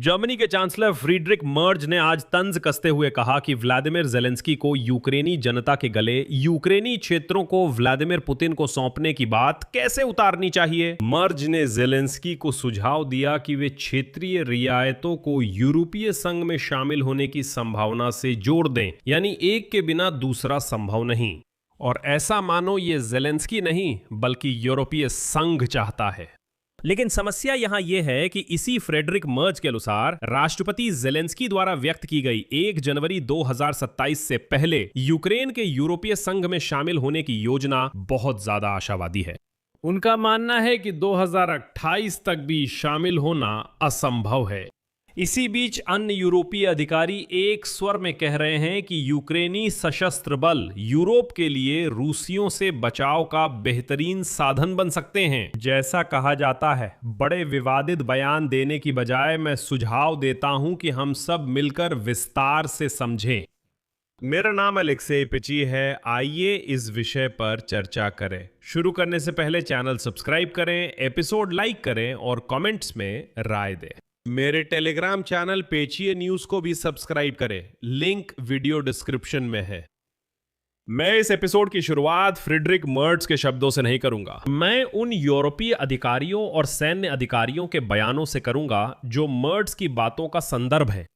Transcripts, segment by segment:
Germany के chancellor Friedrich मर्ज ने आज तंज कसते हुए कहा कि व्लादिमीर जेलेंस्की को यूक्रेनी जनता के गले यूक्रेनी क्षेत्रों को व्लादिमीर पुतिन को सौंपने की बात कैसे उतारनी चाहिए। मर्ज ने जेलेंस्की को सुझाव दिया कि वे क्षेत्रीय रियायतों को यूरोपीय संघ में शामिल होने की संभावना से जोड़ दें, यानी एक के बिना दूसरा संभव नहीं। और ऐसा मानो ये जेलेंस्की नहीं बल्कि यूरोपीय संघ चाहता है। लेकिन समस्या यहां यह है कि इसी फ्रेडरिक मर्ज के अनुसार राष्ट्रपति जेलेंस्की द्वारा व्यक्त की गई 1 जनवरी 2027 से पहले यूक्रेन के यूरोपीय संघ में शामिल होने की योजना बहुत ज्यादा आशावादी है। उनका मानना है कि 2028 तक भी शामिल होना असंभव है। इसी बीच अन्य यूरोपीय अधिकारी एक स्वर में कह रहे हैं कि यूक्रेनी सशस्त्र बल यूरोप के लिए रूसियों से बचाव का बेहतरीन साधन बन सकते हैं। जैसा कहा जाता है, बड़े विवादित बयान देने की बजाय मैं सुझाव देता हूं कि हम सब मिलकर विस्तार से समझें। मेरा नाम अलेक्सेई पिची है। आइए इस विषय पर चर्चा करें। शुरू करने से पहले चैनल सब्सक्राइब करें, एपिसोड लाइक करें और कमेंट्स में राय दें। मेरे टेलीग्राम चैनल पेचिए न्यूज को भी सब्सक्राइब करें, लिंक वीडियो डिस्क्रिप्शन में है। मैं इस एपिसोड की शुरुआत फ्रीडरिक मर्ज के शब्दों से नहीं करूंगा। मैं उन यूरोपीय अधिकारियों और सैन्य अधिकारियों के बयानों से करूंगा जो मर्ज की बातों का संदर्भ है।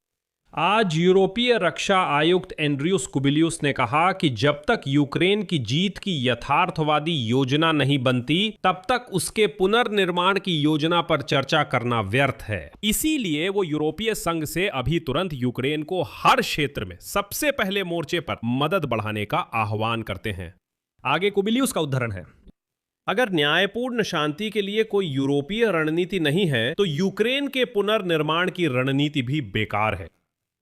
आज यूरोपीय रक्षा आयुक्त एंड्रियुस कुबिलियुस ने कहा कि जब तक यूक्रेन की जीत की यथार्थवादी योजना नहीं बनती, तब तक उसके पुनर्निर्माण की योजना पर चर्चा करना व्यर्थ है। इसीलिए वो यूरोपीय संघ से अभी तुरंत यूक्रेन को हर क्षेत्र में सबसे पहले मोर्चे पर मदद बढ़ाने का आह्वान करते हैं। आगे कुबिलियुस का उद्धरण है, अगर न्यायपूर्ण शांति के लिए कोई यूरोपीय रणनीति नहीं है तो यूक्रेन के पुनर्निर्माण की रणनीति भी बेकार है।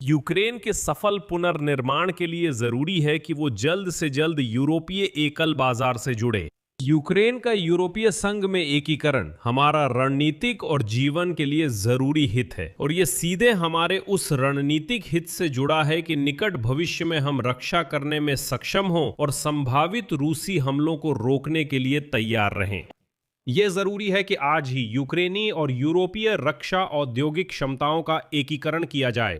यूक्रेन के सफल पुनर्निर्माण के लिए जरूरी है कि वो जल्द से जल्द यूरोपीय एकल बाजार से जुड़े। यूक्रेन का यूरोपीय संघ में एकीकरण हमारा रणनीतिक और जीवन के लिए जरूरी हित है, और ये सीधे हमारे उस रणनीतिक हित से जुड़ा है कि निकट भविष्य में हम रक्षा करने में सक्षम हों और संभावित रूसी हमलों को रोकने के लिए तैयार रहें। यह जरूरी है कि आज ही यूक्रेनी और यूरोपीय रक्षा औद्योगिक क्षमताओं का एकीकरण किया जाए।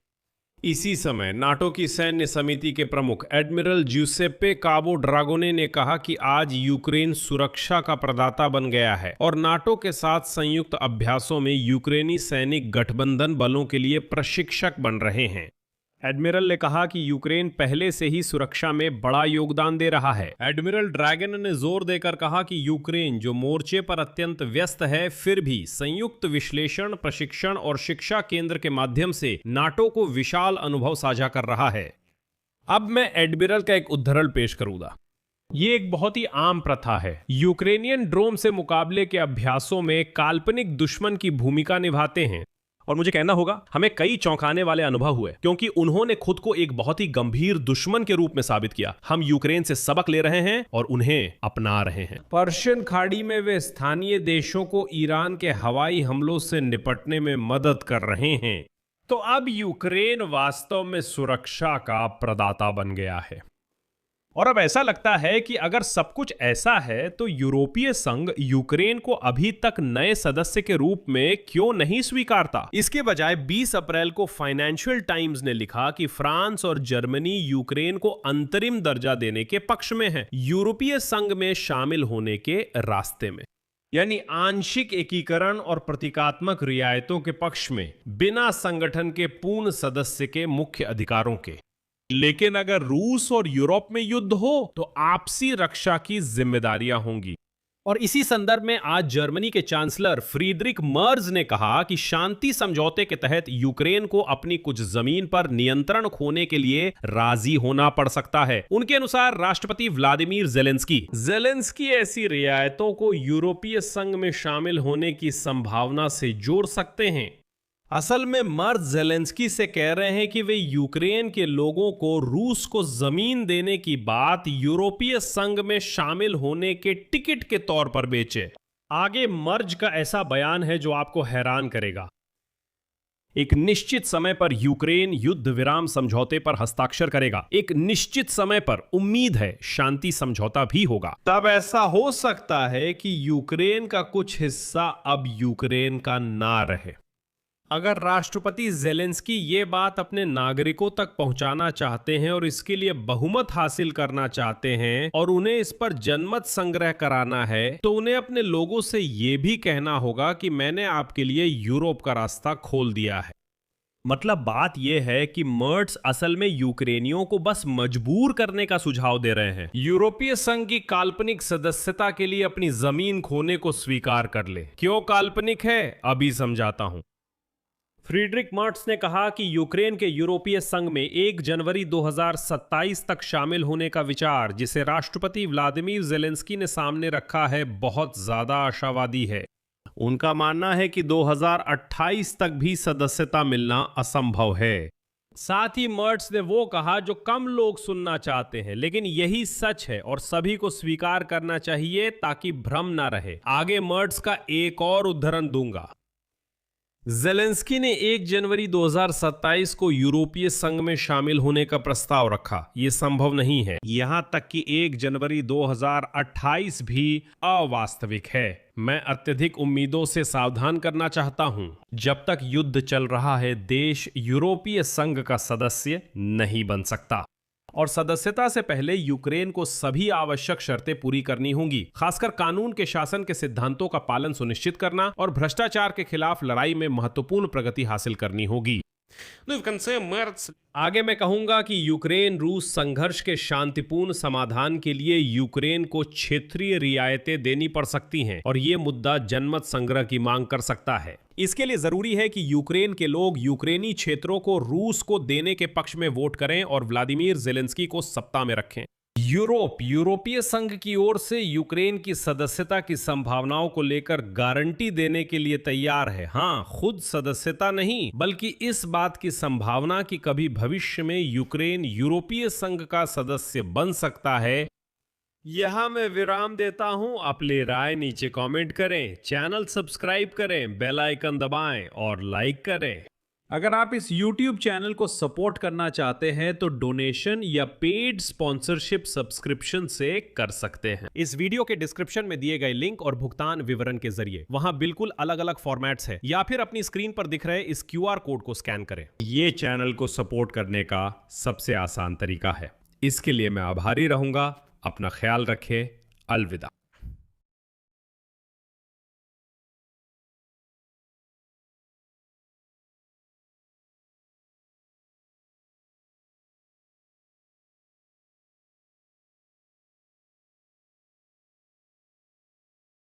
इसी समय नाटो की सैन्य समिति के प्रमुख एडमिरल ज्यूसेप्पे काबो ड्रागोने ने कहा कि आज यूक्रेन सुरक्षा का प्रदाता बन गया है और नाटो के साथ संयुक्त अभ्यासों में यूक्रेनी सैनिक गठबंधन बलों के लिए प्रशिक्षक बन रहे हैं। एडमिरल ने कहा कि यूक्रेन पहले से ही सुरक्षा में बड़ा योगदान दे रहा है। एडमिरल ड्रैगन ने जोर देकर कहा कि यूक्रेन जो मोर्चे पर अत्यंत व्यस्त है, फिर भी संयुक्त विश्लेषण, प्रशिक्षण और शिक्षा केंद्र के माध्यम से नाटो को विशाल अनुभव साझा कर रहा है। अब मैं एडमिरल का एक उद्धरण पेश करूंगा। ये एक बहुत ही आम प्रथा है। यूक्रेनियन ड्रोन से मुकाबले के अभ्यासों में काल्पनिक दुश्मन की भूमिका निभाते हैं, और मुझे कहना होगा हमें कई चौंकाने वाले अनुभव हुए, क्योंकि उन्होंने खुद को एक बहुत ही गंभीर दुश्मन के रूप में साबित किया। हम यूक्रेन से सबक ले रहे हैं और उन्हें अपना रहे हैं। पर्शियन खाड़ी में वे स्थानीय देशों को ईरान के हवाई हमलों से निपटने में मदद कर रहे हैं। तो अब यूक्रेन वास्तव में सुरक्षा का प्रदाता बन गया है। और अब ऐसा लगता है कि अगर सब कुछ ऐसा है तो यूरोपीय संघ यूक्रेन को अभी तक नए सदस्य के रूप में क्यों नहीं स्वीकारता। इसके बजाय 20 अप्रैल को फाइनेंशियल टाइम्स ने लिखा कि फ्रांस और जर्मनी यूक्रेन को अंतरिम दर्जा देने के पक्ष में है, यूरोपीय संघ में शामिल होने के रास्ते में, यानी आंशिक एकीकरण और प्रतीकात्मक रियायतों के पक्ष में, बिना संगठन के पूर्ण सदस्य के मुख्य अधिकारों के। लेकिन अगर रूस और यूरोप में युद्ध हो तो आपसी रक्षा की जिम्मेदारियां होंगी। और इसी संदर्भ में आज जर्मनी के चांसलर फ्रीडरिक मर्ज ने कहा कि शांति समझौते के तहत यूक्रेन को अपनी कुछ जमीन पर नियंत्रण खोने के लिए राजी होना पड़ सकता है। उनके अनुसार राष्ट्रपति व्लादिमीर जेलेंस्की ऐसी रियायतों को यूरोपीय संघ में शामिल होने की संभावना से जोड़ सकते हैं। असल में मर्ज जेलेंस्की से कह रहे हैं कि वे यूक्रेन के लोगों को रूस को जमीन देने की बात यूरोपीय संघ में शामिल होने के टिकट के तौर पर बेचे। आगे मर्ज का ऐसा बयान है जो आपको हैरान करेगा। एक निश्चित समय पर यूक्रेन युद्ध विराम समझौते पर हस्ताक्षर करेगा। एक निश्चित समय पर उम्मीद है शांति समझौता भी होगा। तब ऐसा हो सकता है कि यूक्रेन का कुछ हिस्सा अब यूक्रेन का ना रहे। अगर राष्ट्रपति ज़ेलेंस्की ये बात अपने नागरिकों तक पहुंचाना चाहते हैं और इसके लिए बहुमत हासिल करना चाहते हैं और उन्हें इस पर जनमत संग्रह कराना है, तो उन्हें अपने लोगों से ये भी कहना होगा कि मैंने आपके लिए यूरोप का रास्ता खोल दिया है। मतलब बात यह है कि मर्ट्स असल में यूक्रेनियों को बस मजबूर करने का सुझाव दे रहे हैं। यूरोपीय संघ की काल्पनिक सदस्यता के लिए अपनी जमीन खोने को स्वीकार कर ले। क्यों काल्पनिक है, अभी समझाता हूं। फ्रीडरिक मर्ट्स ने कहा कि यूक्रेन के यूरोपीय संघ में 1 जनवरी 2027 तक शामिल होने का विचार, जिसे राष्ट्रपति व्लादिमीर ज़ेलेंस्की ने सामने रखा है, बहुत ज्यादा आशावादी है। उनका मानना है कि 2028 तक भी सदस्यता मिलना असंभव है। साथ ही मर्ट्स ने वो कहा जो कम लोग सुनना चाहते हैं, लेकिन यही सच है और सभी को स्वीकार करना चाहिए ताकि भ्रम ना रहे। आगे मर्ट्स का एक और उद्धरण दूंगा। ज़ेलेंस्की ने 1 जनवरी 2027 को यूरोपीय संघ में शामिल होने का प्रस्ताव रखा। यह संभव नहीं है। यहां तक कि 1 जनवरी 2028 भी अवास्तविक है। मैं अत्यधिक उम्मीदों से सावधान करना चाहता हूं। जब तक युद्ध चल रहा है, देश यूरोपीय संघ का सदस्य नहीं बन सकता और सदस्यता से पहले यूक्रेन को सभी आवश्यक शर्तें पूरी करनी होंगी, खासकर कानून के शासन के सिद्धांतों का पालन सुनिश्चित करना और भ्रष्टाचार के खिलाफ लड़ाई में महत्वपूर्ण प्रगति हासिल करनी होगी। आगे मैं कहूंगा कि यूक्रेन रूस संघर्ष के शांतिपूर्ण समाधान के लिए यूक्रेन को क्षेत्रीय रियायतें देनी पड़ सकती हैं और ये मुद्दा जनमत संग्रह की मांग कर सकता है। इसके लिए जरूरी है कि यूक्रेन के लोग यूक्रेनी क्षेत्रों को रूस को देने के पक्ष में वोट करें और व्लादिमीर ज़ेलेंस्की को सत्ता में रखें। यूरोपीय संघ की ओर से यूक्रेन की सदस्यता की संभावनाओं को लेकर गारंटी देने के लिए तैयार है। हाँ, खुद सदस्यता नहीं, बल्कि इस बात की संभावना कि कभी भविष्य में यूक्रेन यूरोपीय संघ का सदस्य बन सकता है। यहां मैं विराम देता हूं। अपनी राय नीचे कमेंट करें, चैनल सब्सक्राइब करें, बेल आइकन दबाएं और लाइक करें। अगर आप इस YouTube चैनल को सपोर्ट करना चाहते हैं तो डोनेशन या पेड स्पॉन्सरशिप सब्सक्रिप्शन से कर सकते हैं। इस वीडियो के डिस्क्रिप्शन में दिए गए लिंक और भुगतान विवरण के जरिए वहां बिल्कुल अलग अलग फॉर्मेट्स है, या फिर अपनी स्क्रीन पर दिख रहे इस QR कोड को स्कैन करें। ये चैनल को सपोर्ट करने का सबसे आसान तरीका है। इसके लिए मैं आभारी रहूंगा। अपना ख्याल रखें। अलविदा।